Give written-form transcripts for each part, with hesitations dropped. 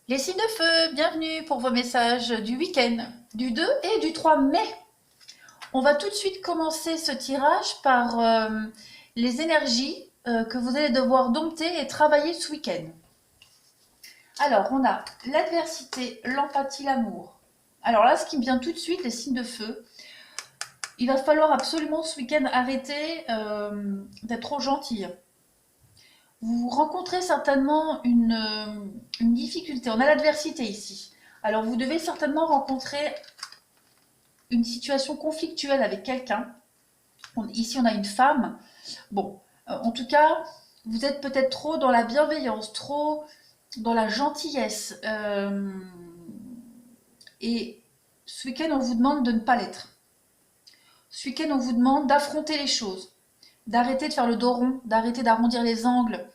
Les signes de feu, bienvenue pour vos messages du week-end, du 2 et du 3 mai. On va tout de suite commencer ce tirage par les énergies que vous allez devoir dompter et travailler ce week-end. Alors, on a l'adversité, l'empathie, l'amour. Alors là, ce qui me vient tout de suite, les signes de feu, il va falloir absolument ce week-end arrêter d'être trop gentil. Vous rencontrez certainement une difficulté. On a l'adversité ici. Alors, vous devez certainement rencontrer une situation conflictuelle avec quelqu'un. Ici, on a une femme. Bon, en tout cas, vous êtes peut-être trop dans la bienveillance, trop dans la gentillesse. Et ce week-end, on vous demande de ne pas l'être. Ce week-end, on vous demande d'affronter les choses, d'arrêter de faire le dos rond, d'arrêter d'arrondir les angles.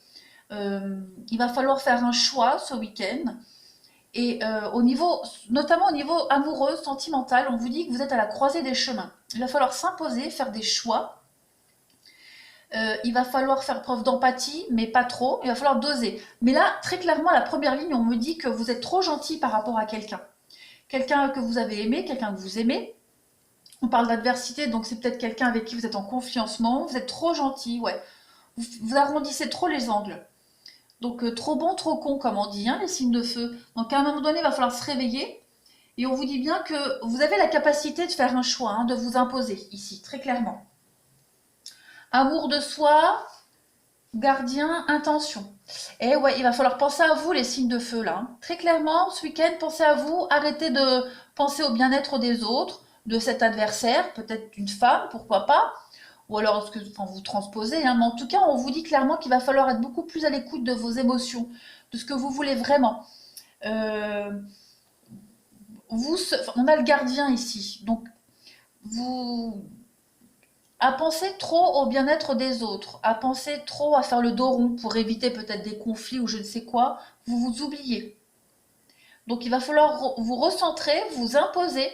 Il va falloir faire un choix ce week-end. Et notamment au niveau amoureux, sentimental, on vous dit que vous êtes à la croisée des chemins. Il va falloir s'imposer, faire des choix. Il va falloir faire preuve d'empathie, mais pas trop. Il va falloir doser. Mais là, très clairement, la première ligne, on me dit que vous êtes trop gentil par rapport à quelqu'un. Quelqu'un que vous avez aimé, quelqu'un que vous aimez. On parle d'adversité, donc c'est peut-être quelqu'un avec qui vous êtes en confiancement. Vous êtes trop gentil, ouais. Vous arrondissez trop les angles. Donc trop bon, trop con, comme on dit, hein, les signes de feu. Donc à un moment donné, il va falloir se réveiller. Et on vous dit bien que vous avez la capacité de faire un choix, hein, de vous imposer, ici, très clairement. Amour de soi, gardien, intention. Et ouais, il va falloir penser à vous, les signes de feu, là. Hein. Très clairement, ce week-end, pensez à vous. Arrêtez de penser au bien-être des autres, de cet adversaire, peut-être une femme, pourquoi pas. Ou alors, vous transposez, hein, mais en tout cas, on vous dit clairement qu'il va falloir être beaucoup plus à l'écoute de vos émotions, de ce que vous voulez vraiment. On a le gardien ici, donc vous, à penser trop au bien-être des autres, à penser trop à faire le dos rond pour éviter peut-être des conflits ou je ne sais quoi, vous vous oubliez. Donc il va falloir vous recentrer, vous imposer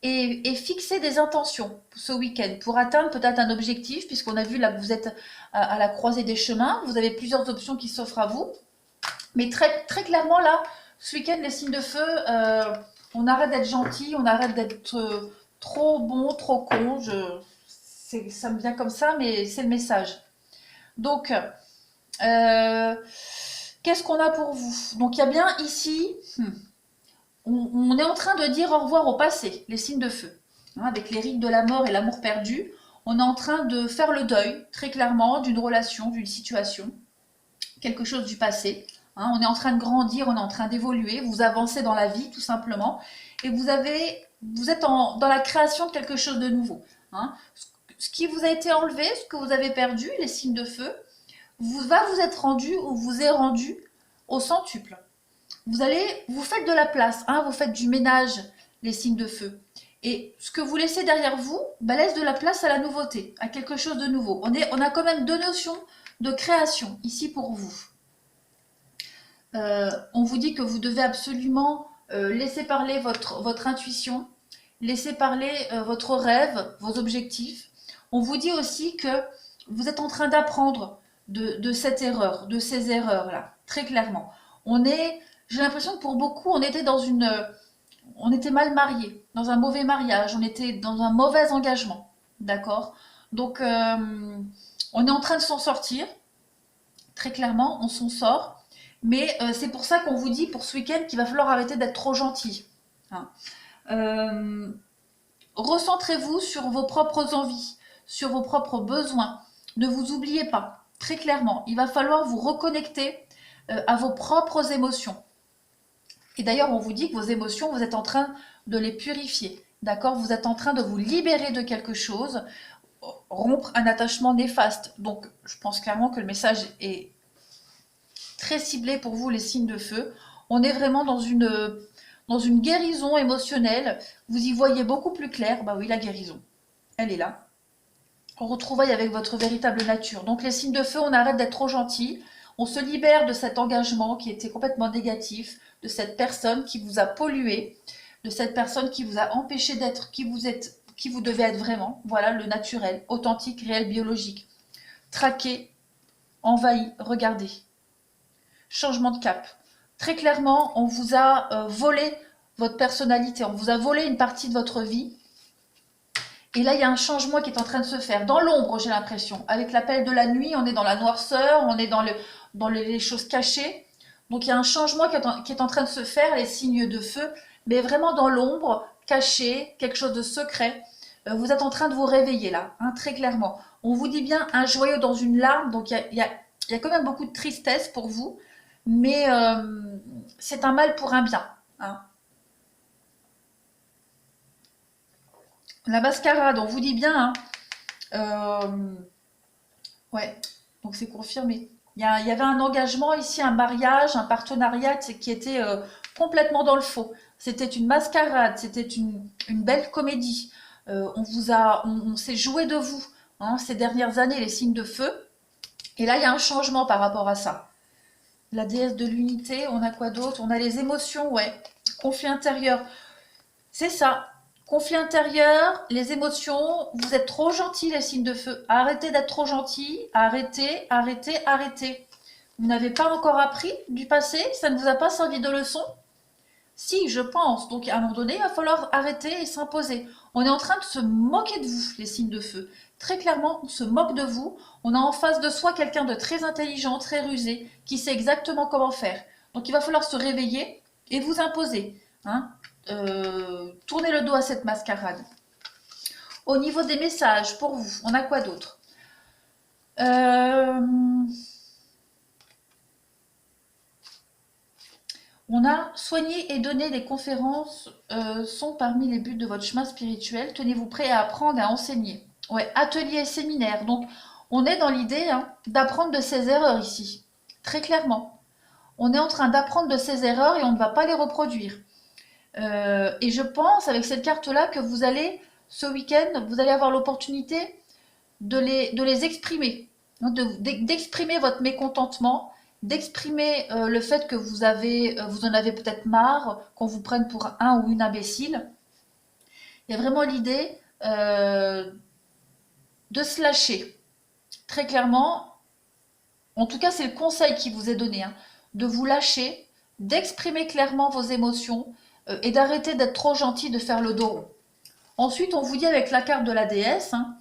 et fixer des intentions ce week-end pour atteindre peut-être un objectif, puisqu'on a vu là que vous êtes à la croisée des chemins, vous avez plusieurs options qui s'offrent à vous. Mais très, très clairement là, ce week-end, les signes de feu, on arrête d'être gentil, on arrête d'être trop bon, trop con. Ça me vient comme ça, mais c'est le message. Donc, qu'est-ce qu'on a pour vous? Donc, il y a bien ici, on est en train de dire au revoir au passé, les signes de feu. Hein, avec les rites de la mort et l'amour perdu, on est en train de faire le deuil, très clairement, d'une relation, d'une situation, quelque chose du passé. Hein, on est en train de grandir, on est en train d'évoluer, vous avancez dans la vie, tout simplement, et vous êtes dans la création de quelque chose de nouveau. Hein. Ce qui vous a été enlevé, ce que vous avez perdu, les signes de feu, va vous être rendu ou vous est rendu au centuple. Vous faites de la place, hein, vous faites du ménage, les signes de feu. Et ce que vous laissez derrière vous, laisse de la place à la nouveauté, à quelque chose de nouveau. On a quand même deux notions de création ici pour vous. On vous dit que vous devez absolument laisser parler votre intuition, laisser parler votre rêve, vos objectifs. On vous dit aussi que vous êtes en train d'apprendre de cette erreur, de ces erreurs-là, très clairement. J'ai l'impression que pour beaucoup, on était mal mariés, dans un mauvais mariage, on était dans un mauvais engagement, d'accord? Donc, on est en train de s'en sortir, très clairement, on s'en sort. Mais c'est pour ça qu'on vous dit pour ce week-end qu'il va falloir arrêter d'être trop gentil. Hein. Recentrez-vous sur vos propres envies, sur vos propres besoins. Ne vous oubliez pas, très clairement. Il va falloir vous reconnecter à vos propres émotions. Et d'ailleurs, on vous dit que vos émotions, vous êtes en train de les purifier. D'accord? Vous êtes en train de vous libérer de quelque chose, rompre un attachement néfaste. Donc, je pense clairement que le message est très ciblé pour vous, les signes de feu. On est vraiment dans une guérison émotionnelle. Vous y voyez beaucoup plus clair. Bah oui, la guérison, elle est là. On retrouvaille avec votre véritable nature. Donc les signes de feu, on arrête d'être trop gentil. On se libère de cet engagement qui était complètement négatif, de cette personne qui vous a pollué, de cette personne qui vous a empêché d'être qui vous devez être vraiment. Voilà, le naturel, authentique, réel, biologique. Traqué, envahi, regardez. Changement de cap. Très clairement, on vous a volé votre personnalité, on vous a volé une partie de votre vie. Et là, il y a un changement qui est en train de se faire. Dans l'ombre, j'ai l'impression. Avec l'appel de la nuit, on est dans la noirceur, on est dans les choses cachées. Donc, il y a un changement qui est en train de se faire, les signes de feu, mais vraiment dans l'ombre, caché, quelque chose de secret. Vous êtes en train de vous réveiller là, hein, très clairement. On vous dit bien un joyau dans une larme, donc il y a quand même beaucoup de tristesse pour vous, mais c'est un mal pour un bien, hein. La mascarade, on vous dit bien, hein, ouais, donc c'est confirmé. Il y avait un engagement ici, un mariage, un partenariat qui était complètement dans le faux. C'était une mascarade, c'était une belle comédie. On s'est joué de vous, hein, ces dernières années, les signes de feu. Et là, il y a un changement par rapport à ça. La déesse de l'unité, on a quoi d'autre? On a les émotions, ouais. Conflit intérieur. C'est ça. Conflit intérieur, les émotions, vous êtes trop gentil les signes de feu. Arrêtez d'être trop gentil, arrêtez, arrêtez, arrêtez. Vous n'avez pas encore appris du passé, ça ne vous a pas servi de leçon? Si, je pense. Donc à un moment donné, il va falloir arrêter et s'imposer. On est en train de se moquer de vous, les signes de feu. Très clairement, on se moque de vous. On a en face de soi quelqu'un de très intelligent, très rusé, qui sait exactement comment faire. Donc il va falloir se réveiller et vous imposer, hein. Tournez le dos à cette mascarade. Au niveau des messages, pour vous, on a quoi d'autre? On a soigner et donner des conférences sont parmi les buts de votre chemin spirituel. Tenez-vous prêt à apprendre, à enseigner. Ouais, atelier et séminaire. Donc, on est dans l'idée, hein, d'apprendre de ses erreurs ici. Très clairement. On est en train d'apprendre de ses erreurs et on ne va pas les reproduire. Et je pense, avec cette carte-là, que vous allez, ce week-end, vous allez avoir l'opportunité de les exprimer, hein, d'exprimer votre mécontentement, d'exprimer le fait que vous en avez peut-être marre, qu'on vous prenne pour un ou une imbécile. Il y a vraiment l'idée de se lâcher. Très clairement, en tout cas, c'est le conseil qui vous est donné, hein, de vous lâcher, d'exprimer clairement vos émotions et d'arrêter d'être trop gentil, de faire le dos rond. Ensuite, on vous dit avec la carte de la déesse, hein,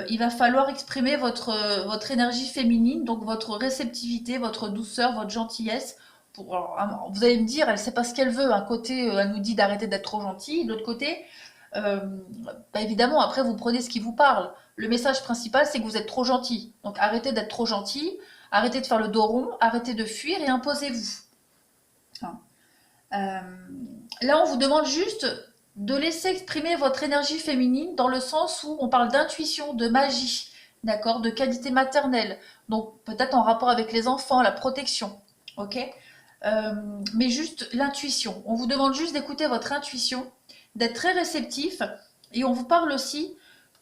il va falloir exprimer votre énergie féminine, donc votre réceptivité, votre douceur, votre gentillesse. Vous allez me dire, elle ne sait pas ce qu'elle veut. Un côté, elle nous dit d'arrêter d'être trop gentille. De l'autre côté, évidemment, après, vous prenez ce qui vous parle. Le message principal, c'est que vous êtes trop gentil. Donc arrêtez d'être trop gentil, arrêtez de faire le dos rond, arrêtez de fuir et imposez-vous. Hein. Là, on vous demande juste de laisser exprimer votre énergie féminine dans le sens où on parle d'intuition, de magie, d'accord, de qualité maternelle, donc peut-être en rapport avec les enfants, la protection, ok, mais juste l'intuition. On vous demande juste d'écouter votre intuition, d'être très réceptif, et on vous parle aussi,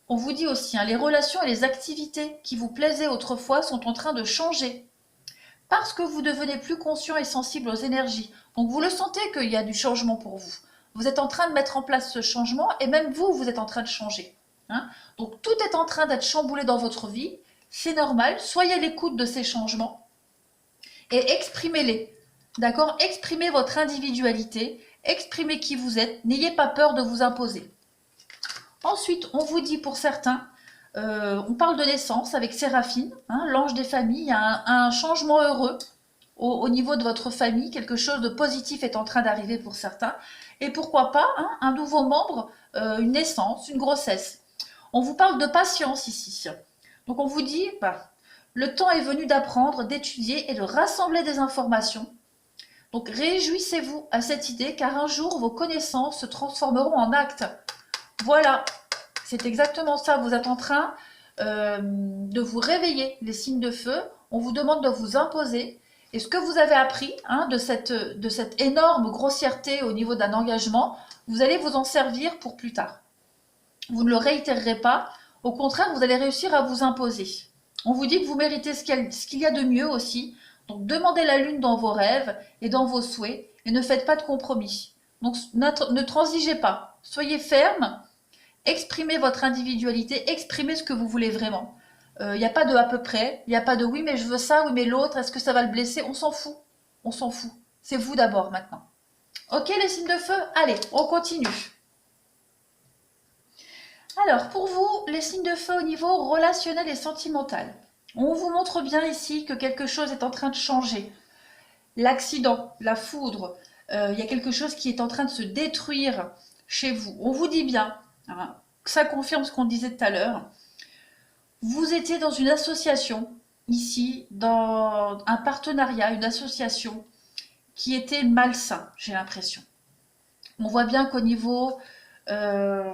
on vous dit aussi, hein, les relations et les activités qui vous plaisaient autrefois sont en train de changer parce que vous devenez plus conscient et sensible aux énergies. Donc vous le sentez qu'il y a du changement pour vous. Vous êtes en train de mettre en place ce changement et même vous, vous êtes en train de changer, hein. Donc tout est en train d'être chamboulé dans votre vie. C'est normal. Soyez à l'écoute de ces changements et exprimez-les. D'accord? Exprimez votre individualité. Exprimez qui vous êtes. N'ayez pas peur de vous imposer. Ensuite, on vous dit pour certains, on parle de naissance avec Séraphine, hein, l'ange des familles. Il y a un changement heureux au niveau de votre famille. Quelque chose de positif est en train d'arriver pour certains. Et pourquoi pas, hein, un nouveau membre, une naissance, une grossesse. On vous parle de patience ici. Donc on vous dit, le temps est venu d'apprendre, d'étudier et de rassembler des informations. Donc réjouissez-vous à cette idée car un jour vos connaissances se transformeront en actes. Voilà, c'est exactement ça. Vous êtes en train de vous réveiller, les signes de feu. On vous demande de vous imposer. Et ce que vous avez appris, hein, de cette énorme grossièreté au niveau d'un engagement, vous allez vous en servir pour plus tard. Vous ne le réitérerez pas. Au contraire, vous allez réussir à vous imposer. On vous dit que vous méritez ce qu'il y a de mieux aussi. Donc demandez la lune dans vos rêves et dans vos souhaits et ne faites pas de compromis. Donc ne transigez pas. Soyez ferme. Exprimez votre individualité. Exprimez ce que vous voulez vraiment. Il n'y a pas de à peu près, il n'y a pas de oui mais je veux ça, oui mais l'autre, est-ce que ça va le blesser? On s'en fout, on s'en fout. C'est vous d'abord maintenant. Ok les signes de feu? Allez, on continue. Alors, pour vous, les signes de feu au niveau relationnel et sentimental. On vous montre bien ici que quelque chose est en train de changer. L'accident, la foudre, il y a quelque chose qui est en train de se détruire chez vous. On vous dit bien, hein, ça confirme ce qu'on disait tout à l'heure. Vous étiez dans une association, ici, dans un partenariat, une association qui était malsain, j'ai l'impression. On voit bien qu'au niveau euh,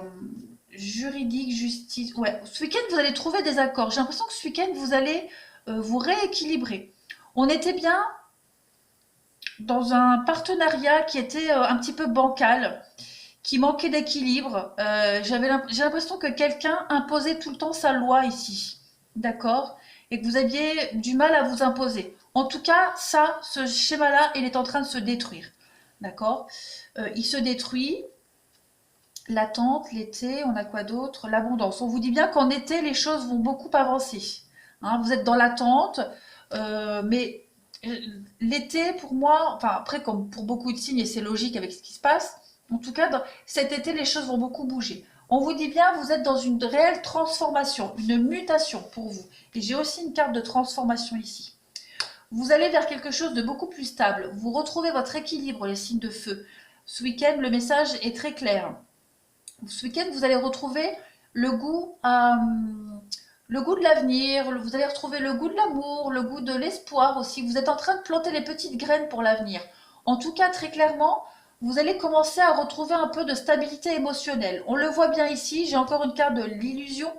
juridique, justice, ouais, ce week-end vous allez trouver des accords. J'ai l'impression que ce week-end vous allez vous rééquilibrer. On était bien dans un partenariat qui était un petit peu bancal, qui manquait d'équilibre. J'ai l'impression que quelqu'un imposait tout le temps sa loi ici, d'accord? Et que vous aviez du mal à vous imposer. En tout cas, ça, ce schéma-là, il est en train de se détruire, d'accord? Il se détruit. L'attente, l'été, on a quoi d'autre? L'abondance. On vous dit bien qu'en été, les choses vont beaucoup avancer. Hein, vous êtes dans l'attente, mais l'été, pour moi, enfin après, comme pour beaucoup de signes, et c'est logique avec ce qui se passe, en tout cas, cet été, les choses vont beaucoup bouger. On vous dit bien, vous êtes dans une réelle transformation, une mutation pour vous. Et j'ai aussi une carte de transformation ici. Vous allez vers quelque chose de beaucoup plus stable. Vous retrouvez votre équilibre, les signes de feu. Ce week-end, le message est très clair. Ce week-end, vous allez retrouver le goût, le goût de l'avenir, vous allez retrouver le goût de l'amour, le goût de l'espoir aussi. Vous êtes en train de planter les petites graines pour l'avenir. En tout cas, très clairement, vous allez commencer à retrouver un peu de stabilité émotionnelle. On le voit bien ici, j'ai encore une carte de l'illusion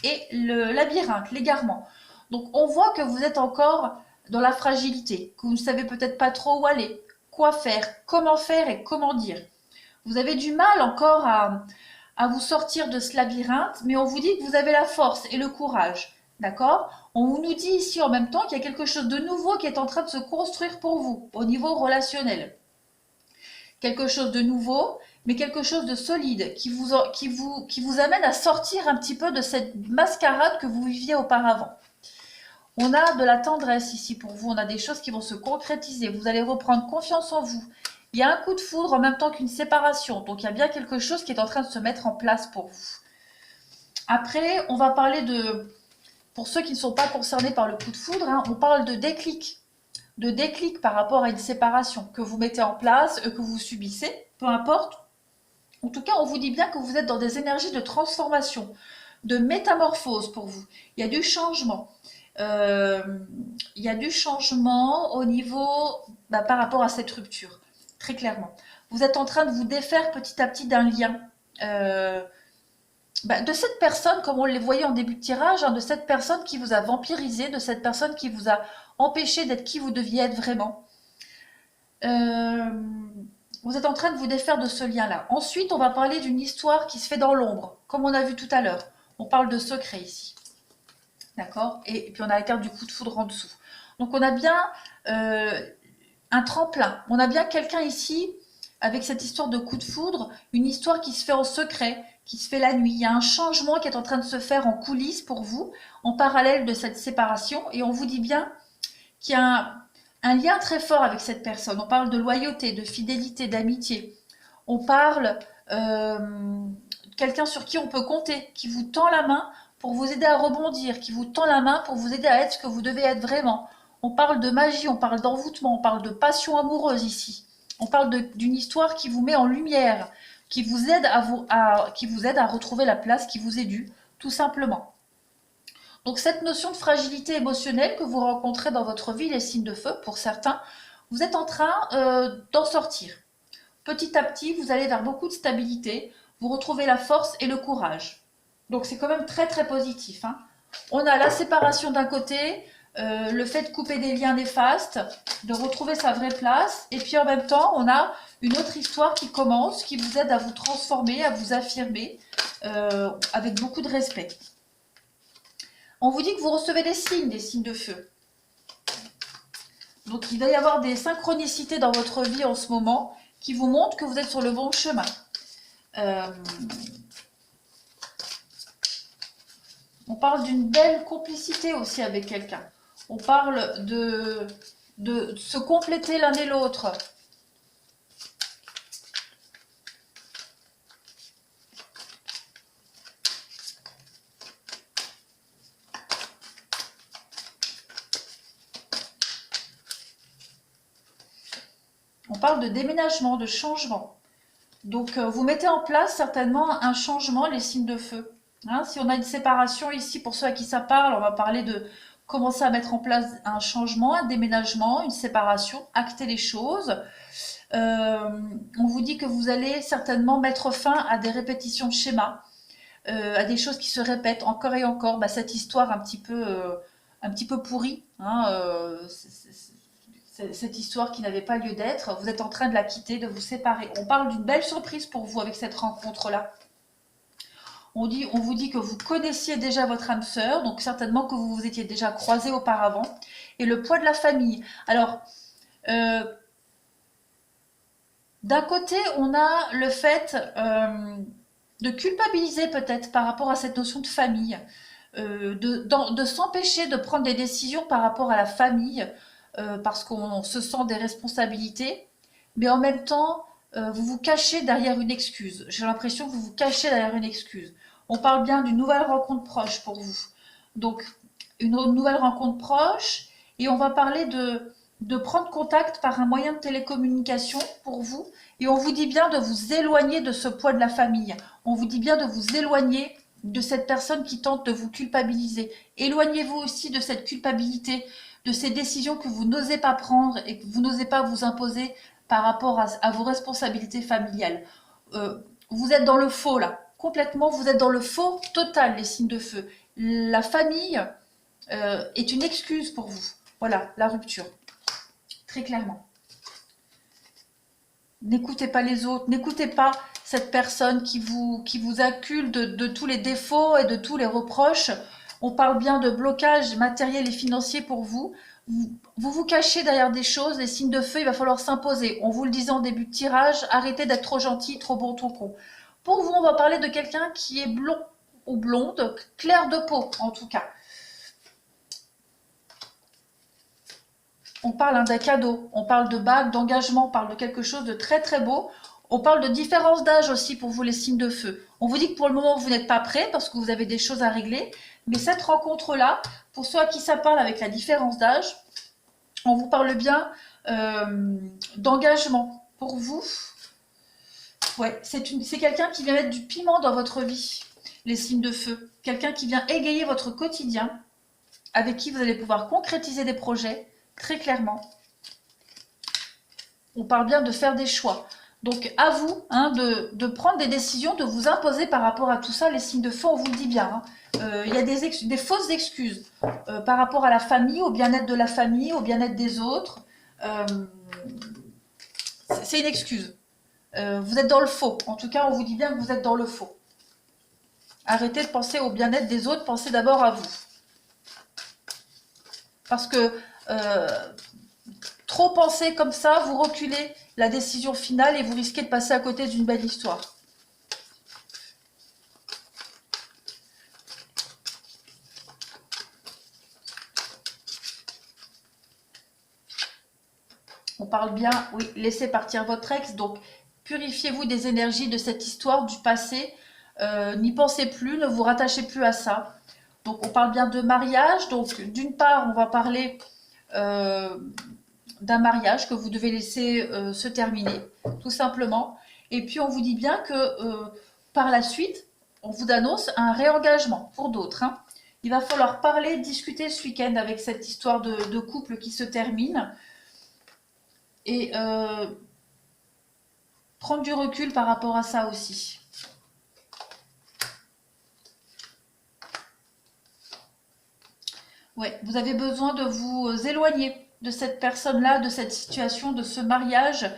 et le labyrinthe, l'égarement. Donc on voit que vous êtes encore dans la fragilité, que vous ne savez peut-être pas trop où aller, quoi faire et comment dire. Vous avez du mal encore à vous sortir de ce labyrinthe, mais on vous dit que vous avez la force et le courage. D'accord? On nous dit ici en même temps qu'il y a quelque chose de nouveau qui est en train de se construire pour vous au niveau relationnel. Quelque chose de nouveau, mais quelque chose de solide qui vous amène à sortir un petit peu de cette mascarade que vous viviez auparavant. On a de la tendresse ici pour vous, on a des choses qui vont se concrétiser, vous allez reprendre confiance en vous. Il y a un coup de foudre en même temps qu'une séparation, donc il y a bien quelque chose qui est en train de se mettre en place pour vous. Après, on va parler de, pour ceux qui ne sont pas concernés par le coup de foudre, hein, on parle de déclic par rapport à une séparation que vous mettez en place, que vous subissez, peu importe. En tout cas, on vous dit bien que vous êtes dans des énergies de transformation, de métamorphose pour vous. Il y a du changement. Il y a du changement au niveau par rapport à cette rupture, très clairement. Vous êtes en train de vous défaire petit à petit d'un lien. De cette personne, comme on les voyait en début de tirage, hein, de cette personne qui vous a vampirisé, de cette personne qui vous a empêché d'être qui vous deviez être vraiment. Vous êtes en train de vous défaire de ce lien-là. Ensuite, on va parler d'une histoire qui se fait dans l'ombre, comme on a vu tout à l'heure. On parle de secret ici. D'accord? Et puis on a la carte du coup de foudre en dessous. Donc on a bien un tremplin. On a bien quelqu'un ici, avec cette histoire de coup de foudre, une histoire qui se fait en secret, qui se fait la nuit. Il y a un changement qui est en train de se faire en coulisses pour vous, en parallèle de cette séparation. Et on vous dit bien qu'il y a un lien très fort avec cette personne. On parle de loyauté, de fidélité, d'amitié. On parle quelqu'un sur qui on peut compter, qui vous tend la main pour vous aider à rebondir, qui vous tend la main pour vous aider à être ce que vous devez être vraiment. On parle de magie, on parle d'envoûtement, on parle de passion amoureuse ici. On parle d'une histoire qui vous met en lumière, qui vous aide à retrouver la place qui vous est due, tout simplement. Donc cette notion de fragilité émotionnelle que vous rencontrez dans votre vie, les signes de feu, pour certains, vous êtes en train d'en sortir. Petit à petit, vous allez vers beaucoup de stabilité, vous retrouvez la force et le courage. Donc c'est quand même très très positif. Hein. On a la séparation d'un côté, le fait de couper des liens néfastes, de retrouver sa vraie place, et puis en même temps, on a une autre histoire qui commence, qui vous aide à vous transformer, à vous affirmer, avec beaucoup de respect. On vous dit que vous recevez des signes de feu. Donc il doit y avoir des synchronicités dans votre vie en ce moment qui vous montrent que vous êtes sur le bon chemin. On parle d'une belle complicité aussi avec quelqu'un. On parle de se compléter l'un et l'autre. On parle de déménagement, de changement. Donc, vous mettez en place certainement un changement, les signes de feu. Hein, si on a une séparation ici, pour ceux à qui ça parle, on va parler de commencer à mettre en place un changement, un déménagement, une séparation, acter les choses. On vous dit que vous allez certainement mettre fin à des répétitions de schémas, à des choses qui se répètent encore et encore. Bah, cette histoire un petit peu pourrie, hein, cette histoire qui n'avait pas lieu d'être, vous êtes en train de la quitter, de vous séparer. On parle d'une belle surprise pour vous avec cette rencontre-là. On vous dit que vous connaissiez déjà votre âme sœur, donc certainement que vous vous étiez déjà croisés auparavant. Et le poids de la famille. Alors, d'un côté, on a le fait de culpabiliser peut-être par rapport à cette notion de famille, de s'empêcher de prendre des décisions par rapport à la famille, parce qu'on se sent des responsabilités, mais en même temps, vous vous cachez derrière une excuse. J'ai l'impression que vous vous cachez derrière une excuse. On parle bien d'une nouvelle rencontre proche pour vous. Donc, une nouvelle rencontre proche, et on va parler de prendre contact par un moyen de télécommunication pour vous, et on vous dit bien de vous éloigner de ce poids de la famille. On vous dit bien de vous éloigner de cette personne qui tente de vous culpabiliser. Éloignez-vous aussi de cette culpabilité, de ces décisions que vous n'osez pas prendre et que vous n'osez pas vous imposer par rapport à vos responsabilités familiales. Vous êtes dans le faux là, complètement, vous êtes dans le faux total, les signes de feu. La famille est une excuse pour vous. Voilà, la rupture, très clairement. N'écoutez pas les autres, n'écoutez pas cette personne qui vous accule de tous les défauts et de tous les reproches. On parle bien de blocage matériel et financier pour vous. Vous cachez derrière des choses, les signes de feu, il va falloir s'imposer. On vous le disait en début de tirage, arrêtez d'être trop gentil, trop bon, trop con. Pour vous, on va parler de quelqu'un qui est blond ou blonde, clair de peau en tout cas. On parle d'un cadeau, on parle de bague, d'engagement, on parle de quelque chose de très très beau. On parle de différence d'âge aussi pour vous, les signes de feu. On vous dit que pour le moment, vous n'êtes pas prêts parce que vous avez des choses à régler. Mais cette rencontre-là, pour ceux à qui ça parle avec la différence d'âge, on vous parle bien d'engagement. Pour vous, ouais, c'est quelqu'un qui vient mettre du piment dans votre vie, les signes de feu. Quelqu'un qui vient égayer votre quotidien, avec qui vous allez pouvoir concrétiser des projets, très clairement. On parle bien de faire des choix. Donc à vous hein, de prendre des décisions, de vous imposer par rapport à tout ça, les signes de feu, on vous le dit bien. Il y a des fausses excuses par rapport à la famille, au bien-être de la famille, au bien-être des autres. C'est une excuse. Vous êtes dans le faux. En tout cas, on vous dit bien que vous êtes dans le faux. Arrêtez de penser au bien-être des autres, pensez d'abord à vous. Parce que trop penser comme ça, vous reculez la décision finale et vous risquez de passer à côté d'une belle histoire. On parle bien, oui, laissez partir votre ex, donc purifiez-vous des énergies de cette histoire du passé, n'y pensez plus, ne vous rattachez plus à ça. Donc on parle bien de mariage, donc d'une part on va parler d'un mariage que vous devez laisser se terminer, tout simplement. Et puis on vous dit bien que par la suite, on vous annonce un réengagement pour d'autres. Hein. Il va falloir parler, discuter ce week-end avec cette histoire de couple qui se termine. Et prendre du recul par rapport à ça aussi. Ouais, vous avez besoin de vous éloigner de cette personne-là, de cette situation, de ce mariage.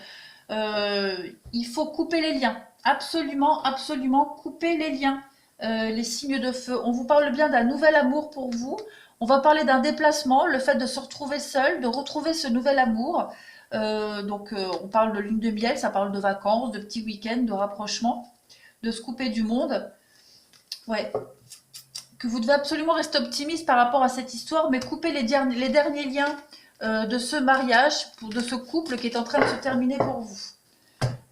Il faut couper les liens. Absolument, absolument couper les liens. Les signes de feu. On vous parle bien d'un nouvel amour pour vous. On va parler d'un déplacement, le fait de se retrouver seul, de retrouver ce nouvel amour. On parle de lune de miel, ça parle de vacances, de petits week-ends, de rapprochement, de se couper du monde. Ouais. Que vous devez absolument rester optimiste par rapport à cette histoire, mais couper les derniers liens de ce mariage, de ce couple qui est en train de se terminer pour vous.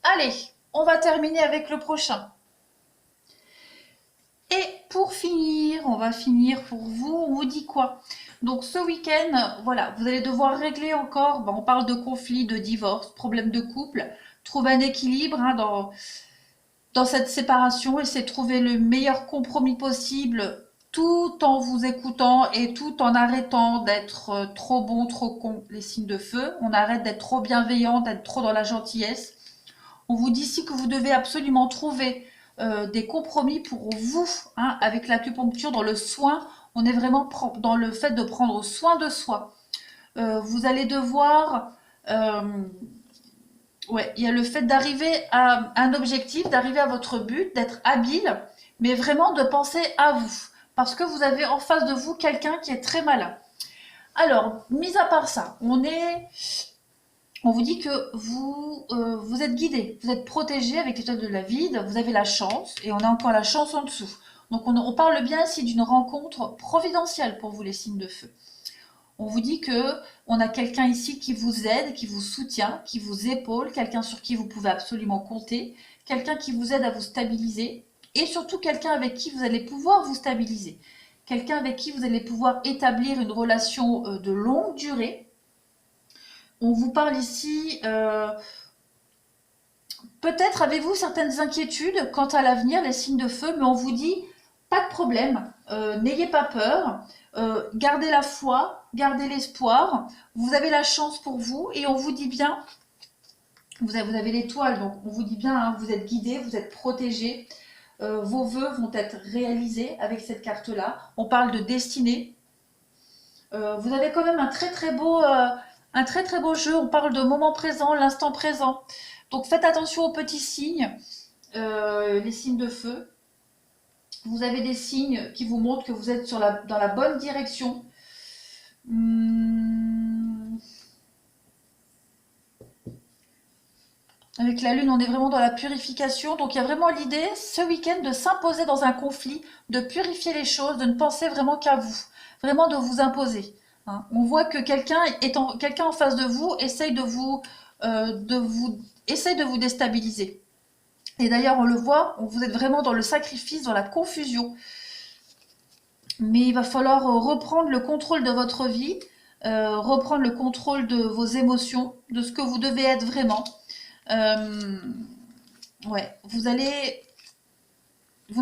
Allez, on va terminer avec le prochain. Et pour finir, on va finir pour vous, on vous dit quoi? Donc ce week-end, voilà, vous allez devoir régler encore, on parle de conflit, de divorce, problème de couple, trouver un équilibre dans cette séparation, essayer de trouver le meilleur compromis possible tout en vous écoutant et tout en arrêtant d'être trop bon, trop con, les signes de feu. On arrête d'être trop bienveillant, d'être trop dans la gentillesse. On vous dit ici que vous devez absolument trouver des compromis pour vous, hein, avec l'acupuncture, dans le soin. On est vraiment dans le fait de prendre soin de soi. Vous allez devoir... ouais, il y a le fait d'arriver à un objectif, d'arriver à votre but, d'être habile, mais vraiment de penser à vous. Parce que vous avez en face de vous quelqu'un qui est très malin. Alors, mis à part ça, on vous dit que vous êtes guidé, vous êtes protégé avec l'étoile de la vide, vous avez la chance, et on a encore la chance en dessous. Donc on parle bien ici d'une rencontre providentielle pour vous, les signes de feu. On vous dit que on a quelqu'un ici qui vous aide, qui vous soutient, qui vous épaule, quelqu'un sur qui vous pouvez absolument compter, quelqu'un qui vous aide à vous stabiliser, et surtout quelqu'un avec qui vous allez pouvoir vous stabiliser. Quelqu'un avec qui vous allez pouvoir établir une relation de longue durée. On vous parle ici, peut-être avez-vous certaines inquiétudes quant à l'avenir, les signes de feu, mais on vous dit, pas de problème, n'ayez pas peur, gardez la foi, gardez l'espoir, vous avez la chance pour vous, et on vous dit bien, vous avez l'étoile, donc on vous dit bien, hein, vous êtes guidé, vous êtes protégé, vos vœux vont être réalisés avec cette carte-là. On parle de destinée. Vous avez quand même un très beau jeu. On parle de moment présent, l'instant présent. Donc faites attention aux petits signes, les signes de feu. Vous avez des signes qui vous montrent que vous êtes dans la bonne direction. Avec la lune, on est vraiment dans la purification. Donc il y a vraiment l'idée, ce week-end, de s'imposer dans un conflit, de purifier les choses, de ne penser vraiment qu'à vous. Vraiment de vous imposer. Hein. On voit que quelqu'un en face de vous essaye de vous déstabiliser. Et d'ailleurs, on le voit, vous êtes vraiment dans le sacrifice, dans la confusion. Mais il va falloir reprendre le contrôle de votre vie, reprendre le contrôle de vos émotions, de ce que vous devez être vraiment. Ouais, vous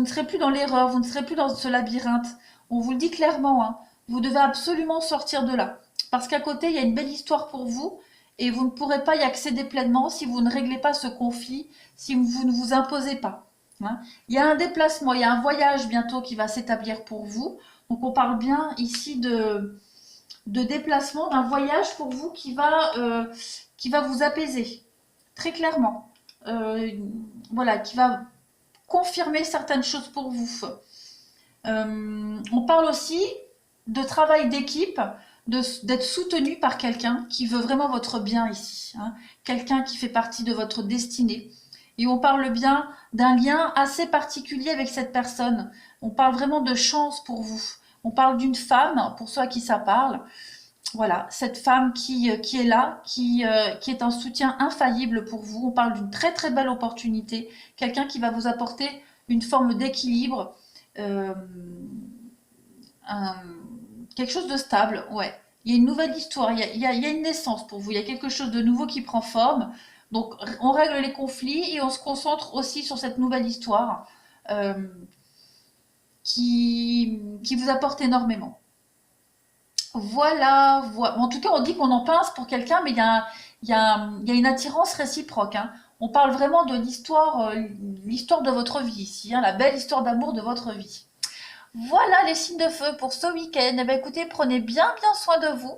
ne serez plus dans l'erreur, vous ne serez plus dans ce labyrinthe. On vous le dit clairement, hein, vous devez absolument sortir de là. Parce qu'à côté, il y a une belle histoire pour vous et vous ne pourrez pas y accéder pleinement si vous ne réglez pas ce conflit, si vous ne vous imposez pas. Hein. Il y a un déplacement, il y a un voyage bientôt qui va s'établir pour vous. Donc on parle bien ici de déplacement, d'un voyage pour vous qui va vous apaiser. Très clairement. Voilà, qui va confirmer certaines choses pour vous. On parle aussi de travail d'équipe, d'être soutenu par quelqu'un qui veut vraiment votre bien ici. Hein, quelqu'un qui fait partie de votre destinée. Et on parle bien d'un lien assez particulier avec cette personne. On parle vraiment de chance pour vous. On parle d'une femme, pour ceux à qui ça parle. Voilà, cette femme qui est là, qui est un soutien infaillible pour vous. On parle d'une très belle opportunité. Quelqu'un qui va vous apporter une forme d'équilibre, quelque chose de stable. Ouais, il y a une nouvelle histoire, il y a une naissance pour vous. Il y a quelque chose de nouveau qui prend forme. Donc, on règle les conflits et on se concentre aussi sur cette nouvelle histoire qui vous apporte énormément. Voilà. En tout cas, on dit qu'on en pince pour quelqu'un, mais il y a une attirance réciproque. Hein. On parle vraiment de l'histoire de votre vie ici, hein, la belle histoire d'amour de votre vie. Voilà les signes de feu pour ce week-end. Eh bien, écoutez, prenez bien soin de vous.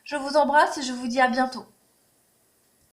Je vous embrasse et je vous dis à bientôt.